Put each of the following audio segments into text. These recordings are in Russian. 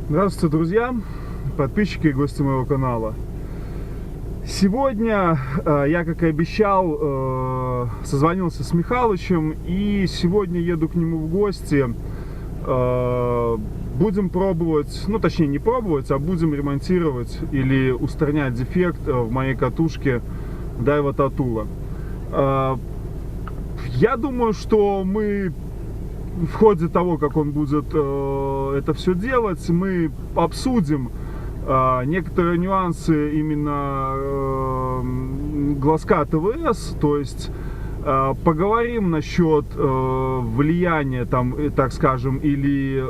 Здравствуйте, друзья, подписчики и гости моего канала. Сегодня я, как и обещал, созвонился с Михалычем, и сегодня еду к нему в гости. Будем пробовать, ну точнее не пробовать, а будем ремонтировать или устранять дефект в моей катушке Daiwa Tatura. Я думаю, что мы в ходе того, как он будет это все делать, мы обсудим некоторые нюансы именно глазка ТВС, то есть поговорим насчет влияния, там, так скажем, или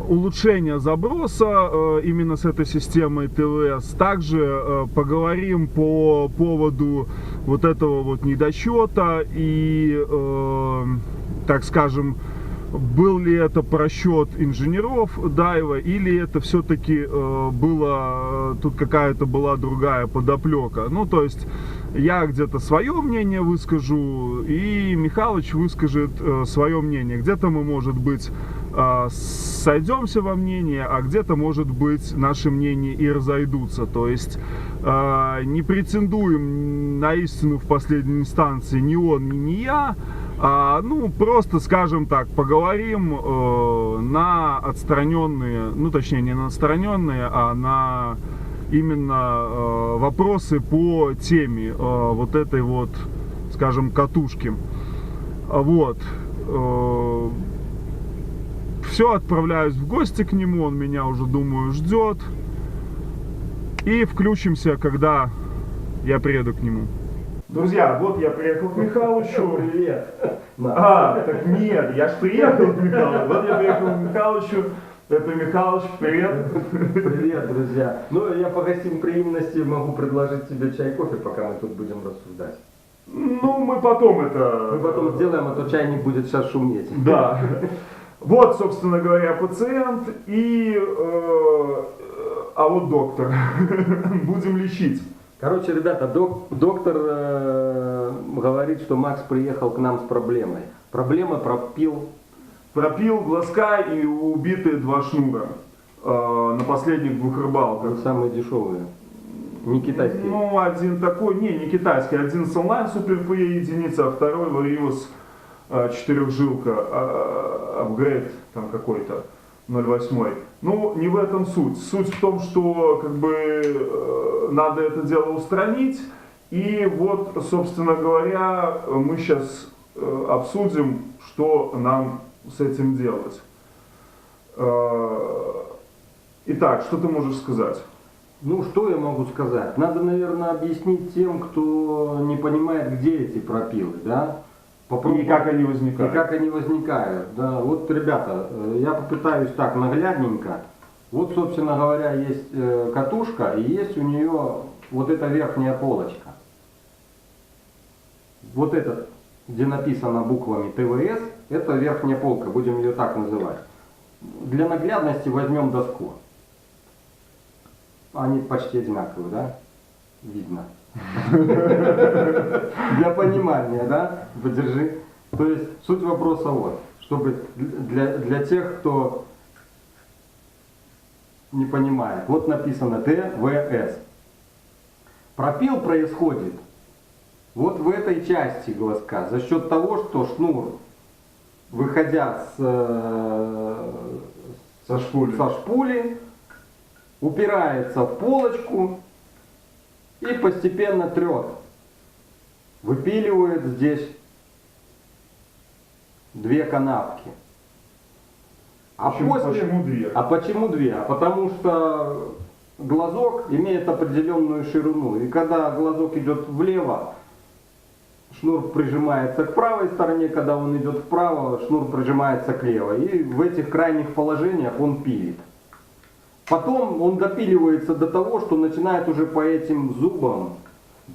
улучшения заброса именно с этой системой ТВС. Также поговорим по поводу вот этого вот недосчета и, так скажем, был ли это просчет инженеров Daiwa, или это все-таки тут какая-то была другая подоплека. Ну, то есть я где-то свое мнение выскажу, и Михалыч выскажет свое мнение. Где-то мы, может быть, сойдемся во мнении, а где-то, может быть, наши мнения и разойдутся. То есть не претендуем на истину в последней инстанции ни он, ни я. Ну, просто, скажем так, поговорим на отстраненные, ну, точнее, не на отстраненные, а на именно вопросы по теме вот этой вот, скажем, катушки. Вот. Все, отправляюсь в гости к нему, он меня уже, думаю, ждет. И включимся, когда я приеду к нему. Друзья, вот я приехал к Михалычу. Привет. Так нет, я ж приехал к Михалычу. Вот я приехал к Михалычу. Это Михалыч, привет. Привет, друзья. Ну, я по гостеприимности могу предложить тебе чай, кофе, пока мы тут будем рассуждать. Ну, мы потом это... Мы потом сделаем, а то чайник будет сейчас шуметь. Да. Вот, собственно говоря, пациент и... А вот доктор. Будем лечить. Короче, ребята, доктор говорит, что Макс приехал к нам с проблемой. Проблема пропил глазка и убитые 2 шнура на последних 2 рыбалках. Самые дешевые. Не китайские. Ну, один такой, не китайский, один с онлайн Super PE единица, а второй Varius 4-жилка, апгрейд там какой-то, 0.8. Ну, не в этом суть. Суть в том, что как бы надо это дело устранить. И вот, собственно говоря, мы сейчас обсудим, что нам с этим делать. Итак, что ты можешь сказать? Ну, что я могу сказать? Надо, наверное, объяснить тем, кто не понимает, где эти пропилы, да? И как они возникают. И как они возникают, да. Вот, ребята, я попытаюсь так наглядненько. Вот, собственно говоря, есть катушка, и есть у нее вот эта верхняя полочка. Вот этот, где написано буквами ТВС, это верхняя полка, будем ее так называть. Для наглядности возьмем доску. Они почти одинаковые, да? Видно. Для понимания, да? Подержи. То есть суть вопроса вот, чтобы для тех, кто не понимает. Вот написано ТВС. Пропил происходит вот в этой части глазка за счет того, что шнур, выходя со шпули, упирается в полочку и постепенно трет, выпиливает здесь 2 канавки. Почему 2? А почему 2? А потому что глазок имеет определенную ширину, и когда глазок идет влево, шнур прижимается к правой стороне, когда он идет вправо, шнур прижимается к левой, и в этих крайних положениях он пилит. Потом он допиливается до того, что начинает уже по этим зубьям,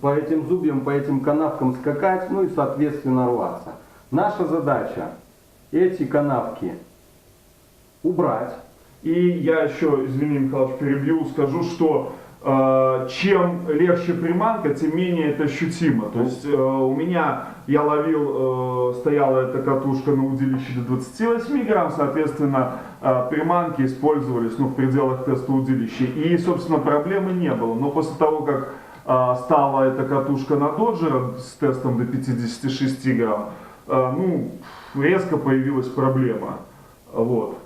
по этим канавкам скакать, ну и соответственно рваться. Наша задача эти канавки убрать. И я еще, извини, Михалыч, перебью, скажу, что чем легче приманка, тем менее это ощутимо. То есть у меня, я ловил, стояла эта катушка на удилище до 28 грамм, соответственно, приманки использовались в пределах теста удилища. И, собственно, проблемы не было. Но после того, как стала эта катушка на доджера с тестом до 56 грамм, резко появилась проблема. Вот.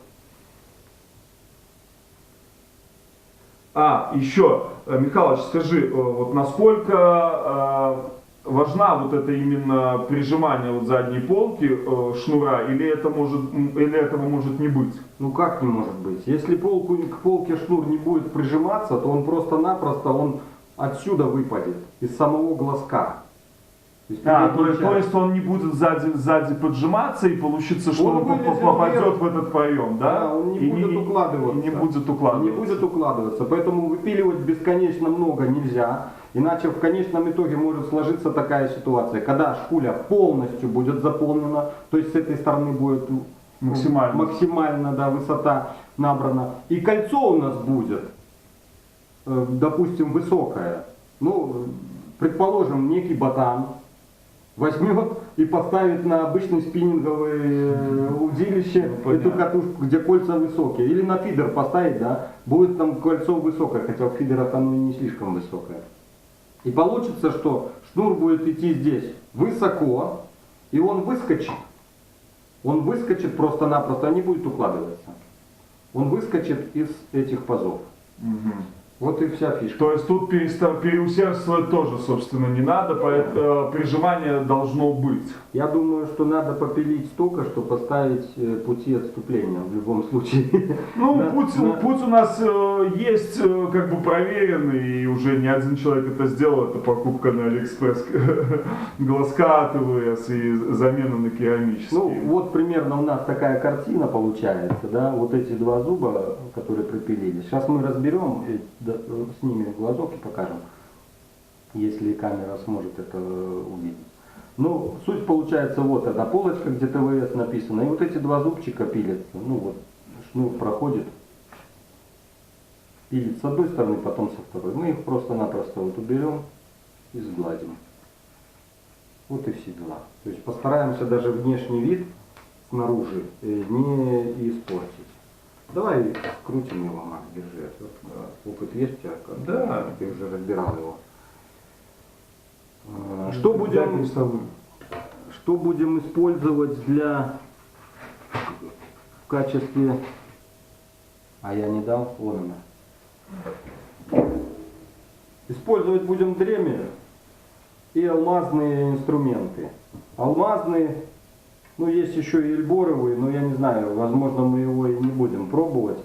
Еще, Михалыч, скажи, вот насколько важна вот это именно прижимание вот задней полки шнура, или этого может не быть? Ну как не может быть? Если к полке шнур не будет прижиматься, то он просто-напросто отсюда выпадет, из самого глазка. То есть он не будет сзади поджиматься, и получится, что он попадет в этот проем, да? Да, он не будет укладываться. Не будет укладываться. Не будет укладываться. Поэтому выпиливать бесконечно много нельзя. Иначе в конечном итоге может сложиться такая ситуация, когда шпуля полностью будет заполнена, то есть с этой стороны будет максимально высота набрана. И кольцо у нас будет, допустим, высокое. Ну, предположим, некий ботан возьмет и поставит на обычное спиннинговое удилище эту катушку, где кольца высокие. Или на фидер поставить, да, будет там кольцо высокое, хотя в фидерах оно и не слишком высокое. И получится, что шнур будет идти здесь высоко, и он выскочит. Он выскочит просто-напросто, не будет укладываться. Он выскочит из этих пазов. Угу. Вот и вся фишка. То есть тут переусердствовать тоже, собственно, не надо, поэтому прижимание должно быть. Я думаю, что надо попилить столько, что поставить пути отступления в любом случае. Ну, путь у нас есть, как бы проверенный, и уже не один человек это сделал, это покупка на Алиэкспресс глазка АТВС и замена на керамический. Ну, вот примерно у нас такая картина получается, да, вот эти два зуба, которые припилили. Сейчас мы разберем, снимем глазок и покажем, если камера сможет это увидеть. Ну, суть получается, вот эта полочка, где ТВС написано, и вот эти два зубчика пилятся. Ну вот, шнур проходит, пилит с одной стороны, потом со второй. Мы их просто-напросто вот уберем и сгладим. Вот и все дела. То есть постараемся даже внешний вид снаружи не испортить. Давай скрутим его, Макс, держи. Опыт есть у тебя? Да. Ты уже разбирал его. Что будем использовать в качестве... А я не дал, вон она. Использовать будем дремель и алмазные инструменты. Алмазные, ну есть еще и эльборовые, но я не знаю, возможно мы его и не будем пробовать,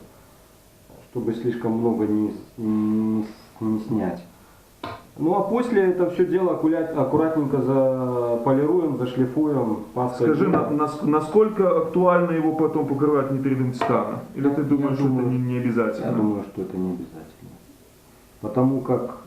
чтобы слишком много не снять. Ну а после это все дело аккуратненько заполируем, зашлифуем. Скажи, насколько актуально его потом покрывать нитридом титана? Или ты думаешь, что это не обязательно? Я думаю, что это не обязательно. Потому как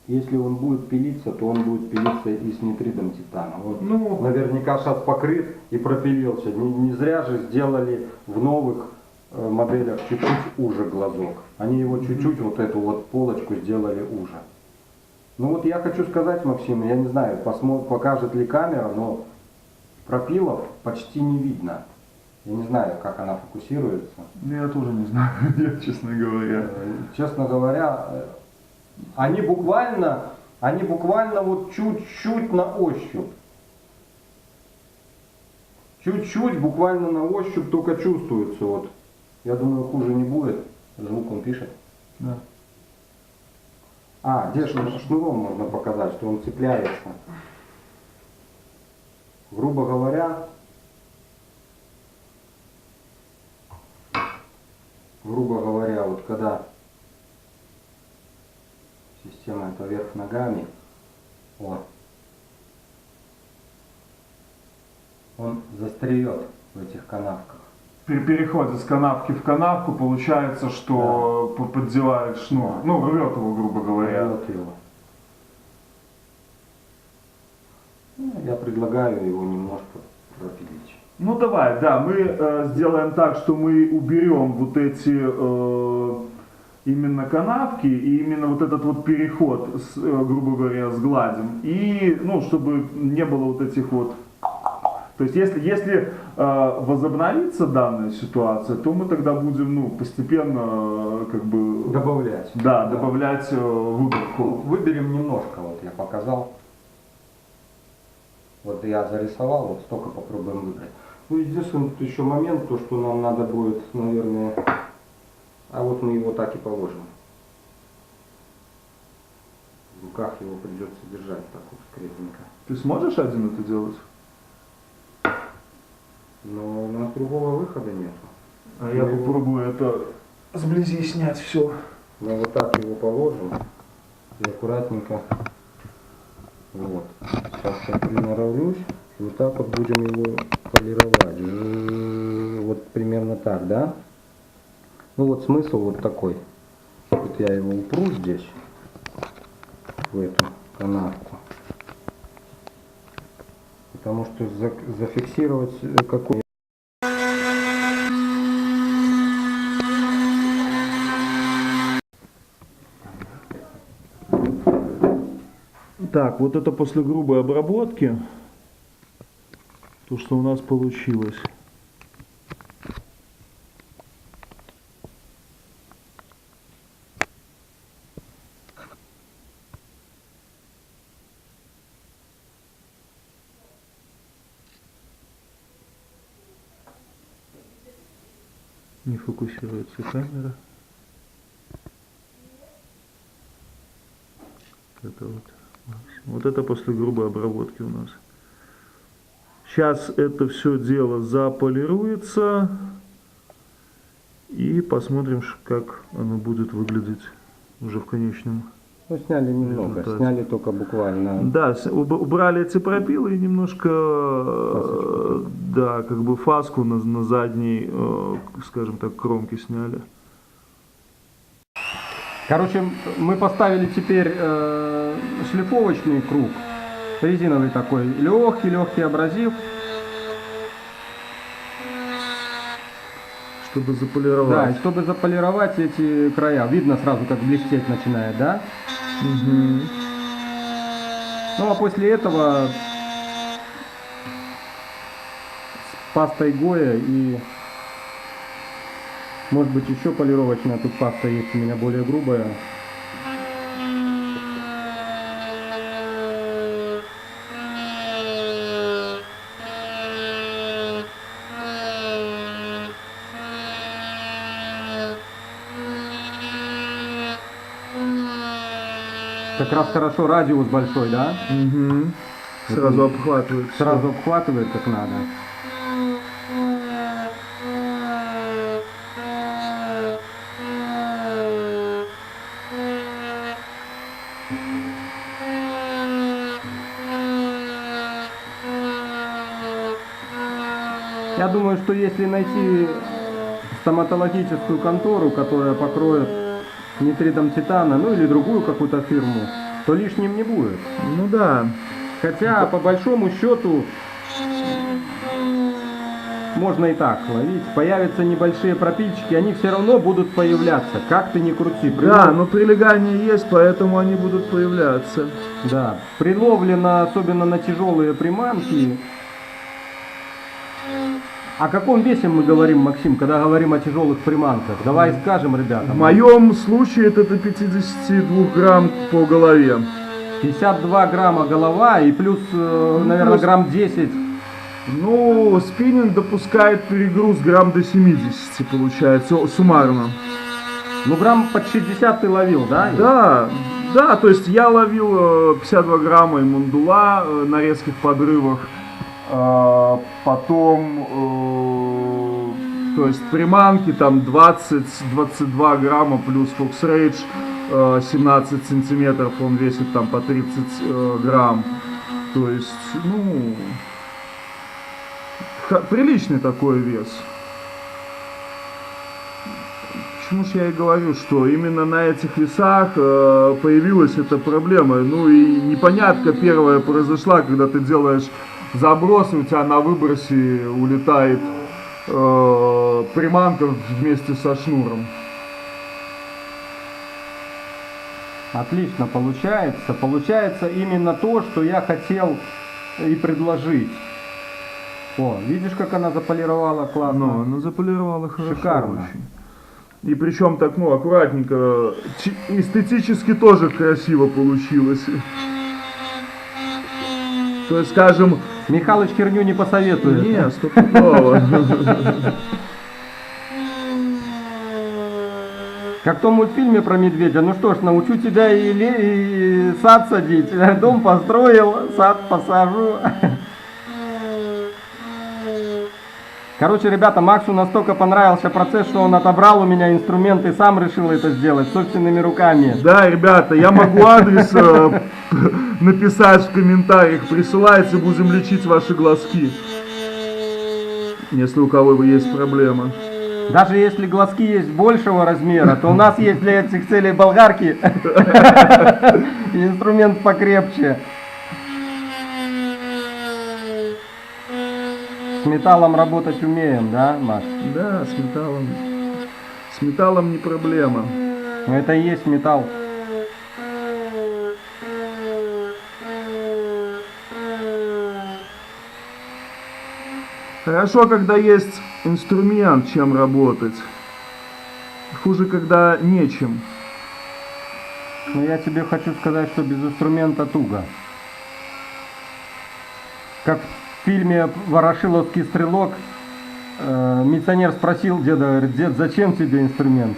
если он будет пилиться, то он будет пилиться и с нитридом титана. Он наверняка сейчас покрыт и пропилился. Не зря же сделали в новых моделях чуть-чуть уже глазок. Они его чуть-чуть, вот эту вот полочку сделали уже. Ну вот я хочу сказать, Максим, я не знаю, покажет ли камера, но пропилов почти не видно. Я не знаю, как она фокусируется. Я тоже не знаю, честно говоря. Честно говоря, они буквально вот чуть-чуть на ощупь. Чуть-чуть, буквально на ощупь только чувствуется. Вот. Я думаю, хуже не будет. Звук он пишет. Да. Здесь шнуром можно показать, что он цепляется. Грубо говоря, вот когда система это вверх ногами, он застреет в этих канавках. При переходе с канавки в канавку получается, что поддевает шнур. Ну, рвет его, грубо говоря. Рвет его. Я предлагаю его немножко пропилить. Ну давай, да, мы сделаем так, что мы уберем вот эти именно канавки и именно вот этот вот переход, грубо говоря, сгладим. И, ну, чтобы не было вот этих вот... То есть, если возобновится данная ситуация, то мы тогда будем, ну, постепенно, как бы... Добавлять. Да, добавлять выборку. Выберем немножко, вот я показал. Вот я зарисовал, вот столько попробуем выбрать. Ну, единственный тут еще момент, то, что нам надо будет, наверное... А вот мы его так и положим. В руках его придется держать так вот скрепненько. Ты сможешь один это делать? Но у нас другого выхода нет. А я попробую это сблизи снять все. Мы вот так его положим и аккуратненько. Вот. Сейчас я приноровлюсь. И вот так вот будем его полировать. Вот примерно так, да? Ну вот смысл вот такой. Вот я его упру здесь, в эту канавку. Потому что зафиксировать какой... Так, вот это после грубой обработки, то, что у нас получилось. Не фокусируется камера. Это вот это после грубой обработки у нас. Сейчас это все дело заполируется и посмотрим, как оно будет выглядеть уже в конечном. Ну, сняли немного, результате. сняли только буквально. Да, убрали эти пропилы и немножко, да, как бы фаску на задней, скажем так, кромке сняли. Короче, мы поставили теперь шлифовочный круг, резиновый такой, легкий абразив. Чтобы заполировать. Да, и чтобы заполировать эти края. Видно сразу, как блестеть начинает, да? Угу. Ну а после этого с пастой Гоя и может быть еще полировочная тут паста есть у меня более грубая. Как раз хорошо, радиус большой, да? Угу. Сразу обхватывает. Сразу обхватывает как надо. Я думаю, что если найти стоматологическую контору, которая покроет нитридом титана, ну или другую какую-то фирму, то лишним не будет. Ну да. Хотя по большому счету можно и так ловить. Появятся небольшие пропильчики, они все равно будут появляться. Как ты ни крути. Да, но прилегание есть, поэтому они будут появляться. Да. При ловле, особенно на тяжелые приманки. О каком весе мы говорим, Максим, когда говорим о тяжелых приманках? Давай скажем, ребята. В моем случае это до 52 грамм по голове. 52 грамма голова и плюс, наверное, грамм 10. Ну, спиннинг допускает перегруз грамм до 70, получается, суммарно. Ну, грамм под 60 ты ловил, да? Да, да, то есть я ловил 52 грамма и мандула на резких подрывах. Потом, то есть приманки там 20-22 грамма плюс Fox Rage 17 сантиметров, он весит там по 30 грамм. То есть, ну, приличный такой вес. Почему же я и говорю, что именно на этих весах появилась эта проблема. Ну и непонятка первая произошла, когда ты делаешь заброс, и у тебя на выбросе улетает приманка вместе со шнуром. Отлично получается. Получается именно то, что я хотел и предложить. О, видишь, как она заполировала классно? Но она заполировала хорошо. Шикарно. Очень. И причем так, ну, аккуратненько, эстетически тоже красиво получилось. То есть, скажем... Михалыч херню не посоветует. Не, стопудово. Как в том мультфильме про медведя. Ну что ж, научу тебя и сад садить. Дом построил, сад посажу. Короче, ребята, Максу настолько понравился процесс, что он отобрал у меня инструмент и сам решил это сделать собственными руками. Да, ребята, я могу адрес написать в комментариях. Присылайте, будем лечить ваши глазки. Если у кого есть проблема. Даже если глазки есть большего размера, то у нас есть для этих целей болгарки и инструмент покрепче. С металлом работать умеем, да, Макс? Да, с металлом. С металлом не проблема. Но это и есть металл. Хорошо, когда есть инструмент, чем работать. Хуже, когда нечем. Но я тебе хочу сказать, что без инструмента туго. Как в фильме «Ворошиловский стрелок», миссионер спросил деда, говорит: дед, зачем тебе инструмент?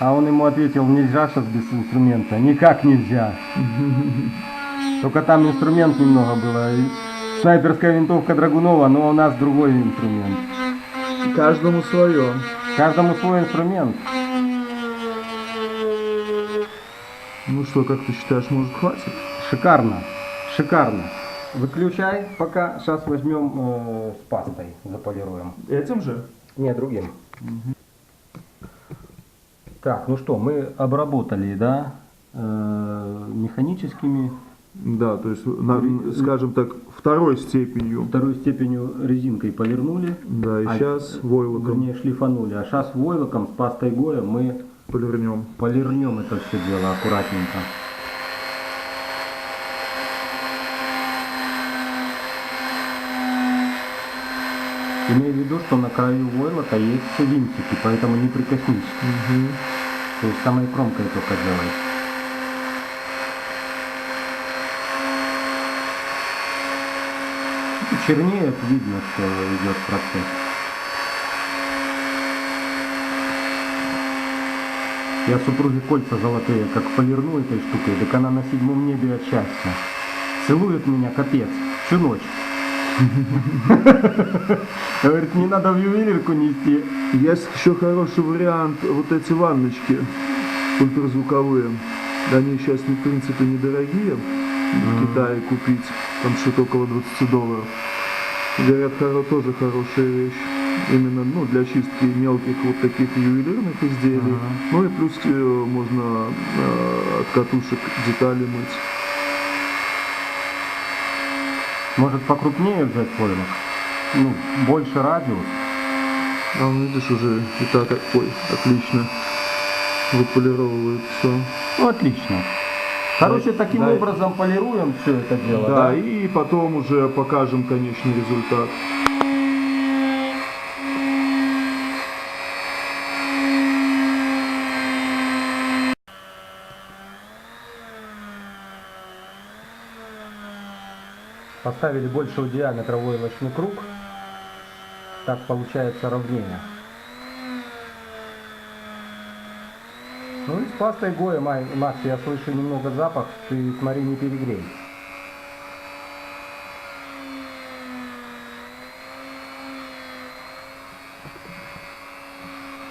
А он ему ответил: нельзя сейчас без инструмента, никак нельзя. Только там инструмент немного было. Снайперская винтовка Драгунова, но у нас другой инструмент. Каждому свое. Каждому свой инструмент. Ну что, как ты считаешь, может, хватит? Шикарно, шикарно. Выключай, пока сейчас возьмем с пастой, заполируем. Этим же? Не, другим. Так, ну что, мы обработали, да, механическими. Да, то есть, скажем так, второй степенью. Второй степенью резинкой повернули. Да, и сейчас войлоком Вернее, шлифанули. А сейчас войлоком с пастой Гоя мы полирнем это все дело аккуратненько. Имею в виду, что на краю войлока есть винтики, поэтому не прикоснись. То есть самой кромкой только делай. Чернеет, видно, что идет процесс. Я супруге кольца золотые как полирну этой штукой, так она на 7-м небе от счастья. Целует меня капец, всю ночь. Говорит, не надо в ювелирку нести. Есть еще хороший вариант, вот эти ванночки ультразвуковые. Они сейчас, в принципе, недорогие. В Китае купить, там что-то около $20. Говорят, тоже хорошая вещь. Именно, ну, для чистки мелких вот таких ювелирных изделий. Ну и плюс можно от катушек детали мыть. Может покрупнее взять войлок? Ну, больше радиус. А он, видишь, уже и так, ой, отлично выполировывает все. Ну, отлично. Короче, таким образом полируем все это дело. Да, и потом уже покажем конечный результат. Поставили большего диаметра войлочный круг. Так получается ровнее. Ну и с пастой Гоя, Макс, я слышу немного запах, ты смотри, не перегрей.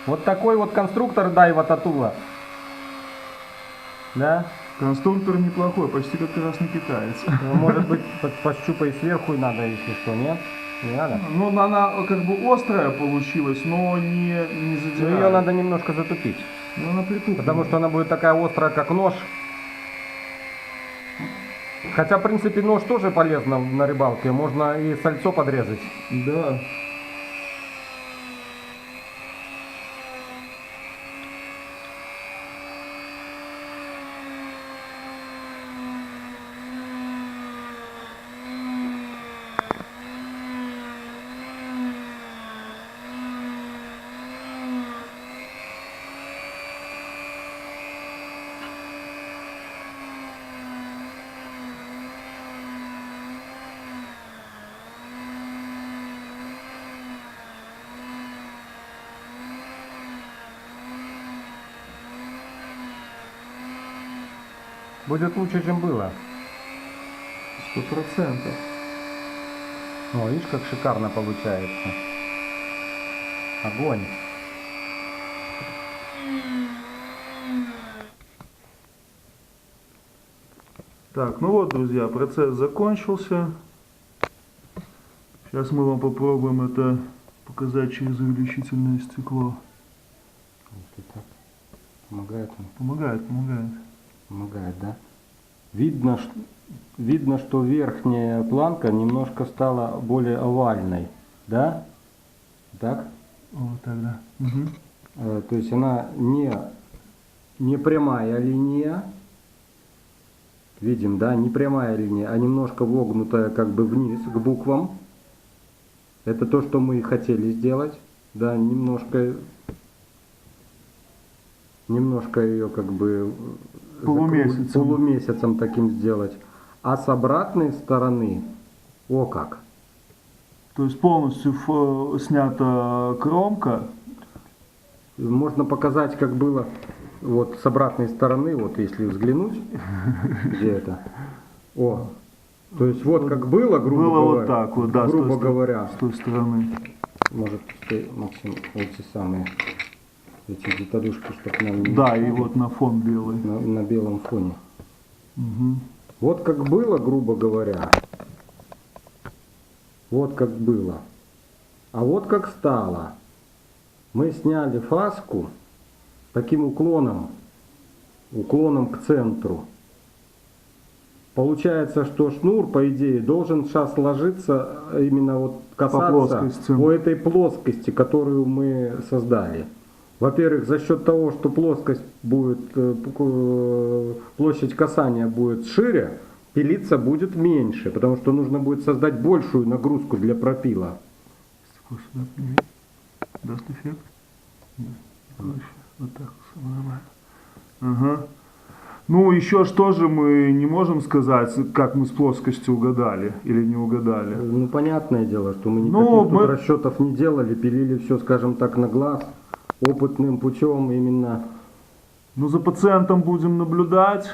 Вот такой вот конструктор Daiwa Tatula. Да? Конструктор неплохой, почти как красный китаец. Ну, может быть, пощупай сверху надо, если что, нет? Не надо? Ну, она как бы острая получилась, но не задирает. Ее надо немножко затупить. Ну, она притупленная. Потому что она будет такая острая, как нож. Хотя, в принципе, нож тоже полезно на рыбалке. Можно и сальцо подрезать. Да. Будет лучше, чем было. 100%. О, видишь, как шикарно получается. Огонь. Так, ну вот, друзья, процесс закончился. Сейчас мы вам попробуем это показать через увеличительное стекло. Если так. Помогает он? Помогает, помогает. Помогает, да? Видно, что верхняя планка немножко стала более овальной, да? Так? Вот так, да. Угу. То есть она не прямая линия. Видим, да? Не прямая линия, а немножко вогнутая как бы вниз к буквам. Это то, что мы и хотели сделать. Да, немножко ее как бы полумесяцем таким сделать. А с обратной стороны, о как. То есть полностью снята кромка. Можно показать, как было вот с обратной стороны, вот если взглянуть, где это. О, то есть вот как было, грубо было говоря. Вот так вот, да, грубо говоря. С той стороны. Может, Максим, эти самые, эти деталюшки, чтобы нам не Да, мешали. и вот на фон белый. На белом фоне. Угу. Вот как было, грубо говоря. Вот как было. А вот как стало. Мы сняли фаску таким уклоном к центру. Получается, что шнур, по идее, должен сейчас ложиться, именно вот касаться по этой плоскости, которую мы создали. Во-первых, за счет того, что плоскость будет, площадь касания будет шире, пилиться будет меньше, потому что нужно будет создать большую нагрузку для пропила. Даст эффект? Вот так, нормально. Ага. Ну, еще что же мы не можем сказать, как мы с плоскостью угадали или не угадали? Ну, понятное дело, что мы никаких тут расчетов не делали, пилили все, скажем так, на глаз, опытным путем именно. Ну, за пациентом будем наблюдать.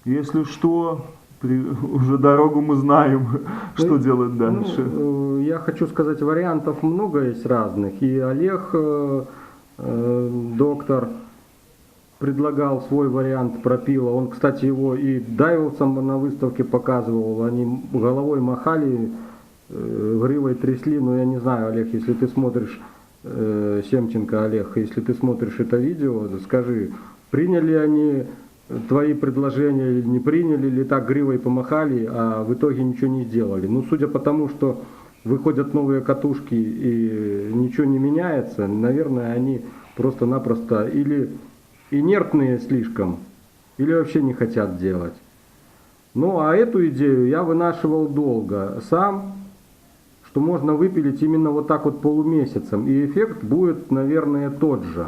Если что, уже дорогу мы знаем, что делать дальше. Ну, я хочу сказать, вариантов много есть разных. И Олег, доктор, предлагал свой вариант пропила. Он, кстати, его и дайвовцам на выставке показывал. Они головой махали, гривой трясли. Но я не знаю, Олег, если ты смотришь, Семченко Олег, если ты смотришь это видео, скажи, приняли они твои предложения или не приняли, или так гривой помахали, а в итоге ничего не сделали. Ну, судя по тому, что выходят новые катушки и ничего не меняется, наверное, они просто-напросто или инертные слишком, или вообще не хотят делать. Ну, а эту идею я вынашивал долго сам, что можно выпилить именно вот так вот полумесяцем, и эффект будет, наверное, тот же.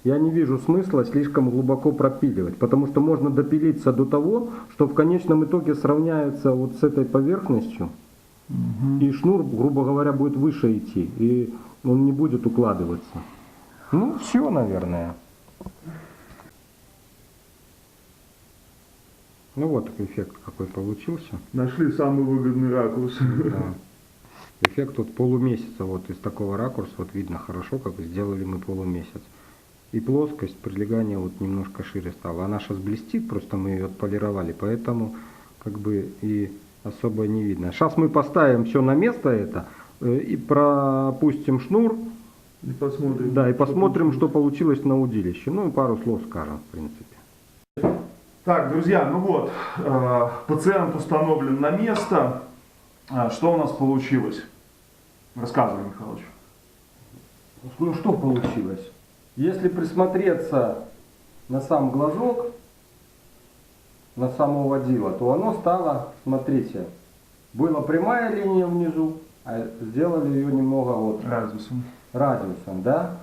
Я не вижу смысла слишком глубоко пропиливать, потому что можно допилиться до того, что в конечном итоге сравняется вот с этой поверхностью, и шнур, грубо говоря, будет выше идти, и он не будет укладываться. Ну, все, наверное. Ну вот эффект какой получился. Нашли самый выгодный ракурс. Да. Эффект вот полумесяца, вот из такого ракурса, вот видно хорошо, как сделали мы полумесяц. И плоскость прилегания вот немножко шире стала. Она сейчас блестит, просто мы ее отполировали, поэтому как бы и особо не видно. Сейчас мы поставим все на место это и пропустим шнур. И посмотрим. Да, и посмотрим, что получилось на удилище. Ну и пару слов скажем, в принципе. Так, друзья, ну вот, пациент установлен на место. Что у нас получилось? Рассказывай, Михайлович. Ну что получилось? Если присмотреться на сам глазок, на само водило, то оно стало, смотрите, была прямая линия внизу, а сделали ее немного вот радиусом, да?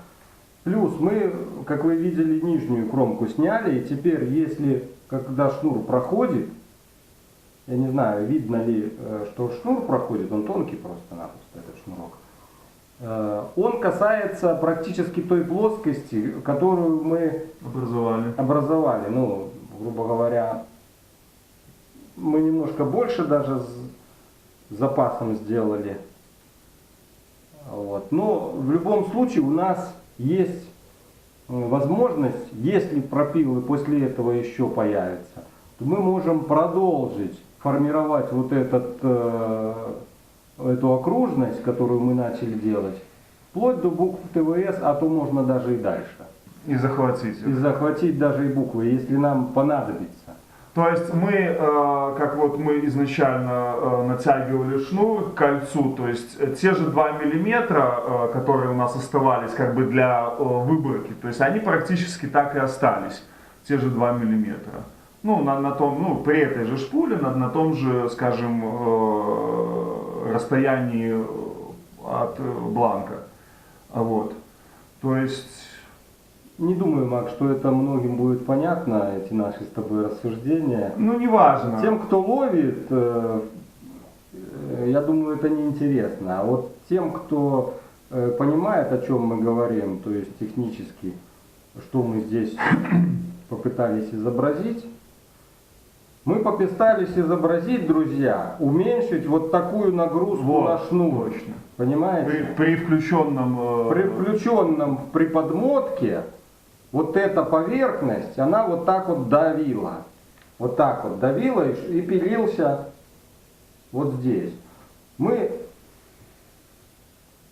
Плюс мы, как вы видели, нижнюю кромку сняли, и теперь, если, когда шнур проходит, я не знаю, видно ли, что шнур проходит, он тонкий просто-напросто, этот шнурок. он касается практически той плоскости, которую мы образовали. Ну, грубо говоря, мы немножко больше даже с запасом сделали. Вот. Но в любом случае у нас есть возможность, если пропилы после этого еще появятся, то мы можем продолжить формировать вот эту окружность, которую мы начали делать, вплоть до букв ТВС, а то можно даже и дальше. И захватить их. И захватить даже и буквы, если нам понадобится. То есть мы, как вот мы изначально натягивали шнур к кольцу, то есть те же 2 миллиметра, которые у нас оставались как бы для выборки, то есть они практически так и остались, те же 2 миллиметра. Ну, на том, ну, при этой же шпуле, на том же, скажем, расстоянии от бланка. Вот. То есть... Не думаю, Мак, что это многим будет понятно, эти наши с тобой рассуждения. Ну, неважно. Тем, кто ловит, я думаю, это неинтересно. А вот тем, кто понимает, о чем мы говорим, то есть технически, что мы здесь попытались изобразить, мы попытались изобразить, друзья, уменьшить вот такую нагрузку вот, на шнур. точно. Понимаете? При включенном... При включенном при подмотке вот эта поверхность, она вот так вот давила. Вот так вот давила и пилился вот здесь. Мы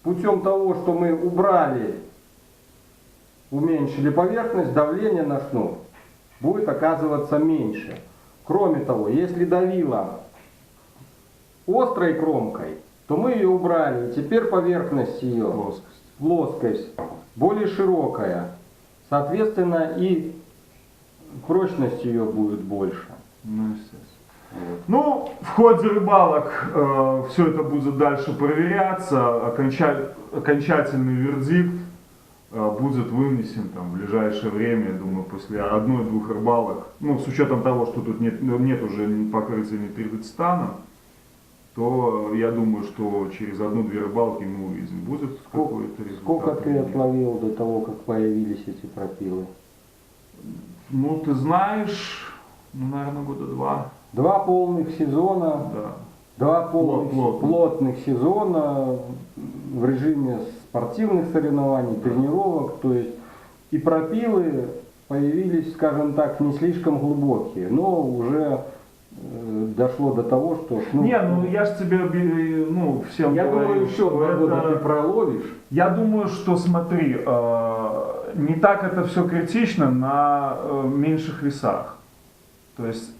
путем того, что мы убрали, уменьшили поверхность, давление на шнур будет оказываться меньше. Кроме того, если давила острой кромкой, то мы ее убрали. И теперь поверхность ее, плоскость, более широкая. Соответственно, и прочность ее будет больше. Ну, естественно. Вот. Ну, в ходе рыбалок все это будет дальше проверяться. Окончательный вердикт будет вынесен там, в ближайшее время, я думаю, после 1-2 рыбалок. Ну, с учетом того, что тут нет уже покрытия нитридоцетаном, то я думаю, что через 1-2 рыбалки мы увидим, будет какой-то результат. Сколько ты отловил до того, как появились эти пропилы? Ну, ты знаешь, ну, наверное, года 2. 2 полных сезона, Да. 2 плотных сезона в режиме спортивных соревнований, тренировок, то есть и пропилы появились, скажем так, не слишком глубокие, но уже дошло до того, что... Не, ну я же тебе, ну, всем я говорю, думаю, еще 2 года ты проловишь. Я думаю, что, смотри, не так это все критично на меньших весах. То есть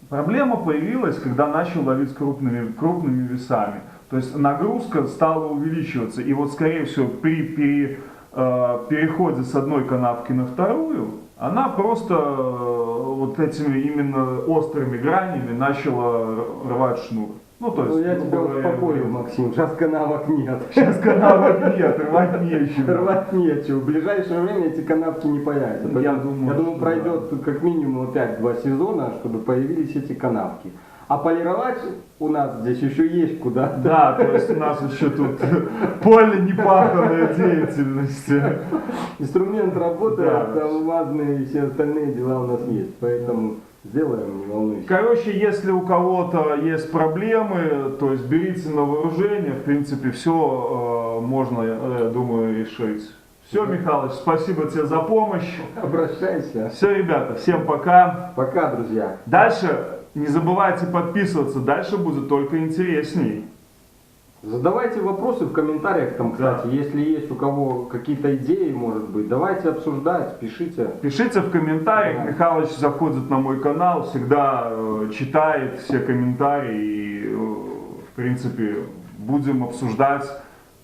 проблема появилась, когда начал ловить крупными весами. То есть нагрузка стала увеличиваться. И вот, скорее всего, при переходе с одной канавки на вторую, она просто вот этими именно острыми гранями начала рвать шнур. Ну, то есть, я тебя успокою, Максим, сейчас канавок нет. Сейчас канавок нет, рвать нечего. Рвать нечего. В ближайшее время эти канавки не появятся. Я думаю, пройдет как минимум опять 2 сезона, чтобы появились эти канавки. А полировать у нас здесь еще есть куда. Да, то есть у нас еще тут поле непаханной деятельности. Инструмент работает, алмазные и все остальные дела у нас есть. Поэтому сделаем, не волнуйся. Короче, если у кого-то есть проблемы, то есть берите на вооружение. В принципе, все можно, я думаю, решить. Все, Михалыч, спасибо тебе за помощь. Обращайся. Все, ребята, всем пока. Пока, друзья. Дальше не забывайте подписываться, дальше будет только интересней. Задавайте вопросы в комментариях там, кстати, если есть у кого какие-то идеи, может быть, давайте обсуждать, пишите. Пишите в комментариях, да. Михалыч заходит на мой канал, всегда читает все комментарии и, в принципе, будем обсуждать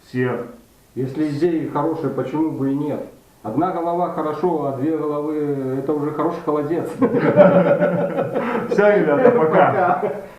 все. Если идеи хорошие, почему бы и нет? 1 голова хорошо, а 2 головы это уже хороший холодец. Все, ребята, пока.